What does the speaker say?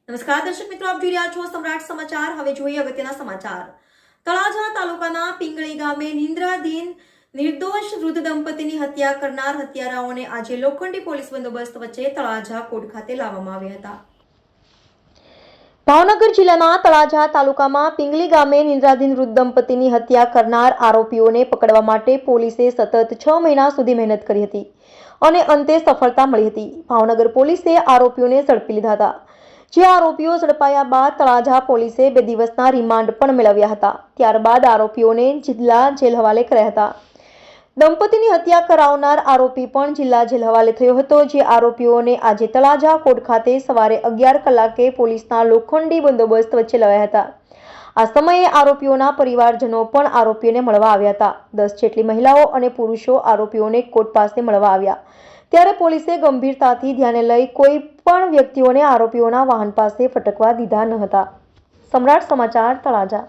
નમસ્કાર દર્શક મિત્રો, આપ જોઈ રહ્યા છો સમ્રાટ સમાચાર। હવે જોઈએ અગત્યના સમાચાર। તળાજા તાલુકાના પિંગળી ગામે નિંદ્રાધીન નિર્દોષ વૃદ્ધ દંપતીની હત્યા કરનાર હત્યારાઓને આજે લોખંડી પોલીસ બંદોબસ્ત વચ્ચે તળાજા કોર્ટ ખાતે લાવવામાં આવ્યા હતા। ભાવનગર જિલ્લાના તળાજા તાલુકામાં પિંગળી ગામે નિંદ્રાધીન વૃદ્ધ દંપતીની હત્યા કરનાર આરોપીઓને પકડવા માટે પોલીસે સતત 6 મહિના સુધી મહેનત કરી હતી અને અંતે સફળતા મળી હતી। ભાવનગર પોલીસે આરોપીઓને ઝડપી લીધા હતા। જે આરોપીઓ ઝડપાયા બાદ તળાજા પોલીસે 2 દિવસના રિમાન્ડ પણ મેળવ્યા હતા। ત્યારબાદ આરોપીઓને જિલ્લા જેલ હવાલે કર્યા હતા। દંપતીની હત્યા કરાવનાર આરોપી પણ જિલ્લા જેલ હવાલે થયો હતો। જે આરોપીઓને આજે તળાજા કોર્ટ ખાતે સવારે 11 કલાકે પોલીસના લોખંડી બંદોબસ્ત વચ્ચે લવાયા હતા। આ સમયે આરોપીઓના પરિવારજનો પણ આરોપીઓને મળવા આવ્યા હતા। 10 જેટલી મહિલાઓ અને પુરુષો આરોપીઓને કોર્ટ પાસે મળવા આવ્યા। ત્યારે પોલીસે ગંભીરતાથી ધ્યાને લઈ કોઈ પણ વ્યક્તિઓને આરોપીઓના વાહન પાસે ફટકવા દીધા ન હતા। સમ્રાટ સમાચાર, તળાજા।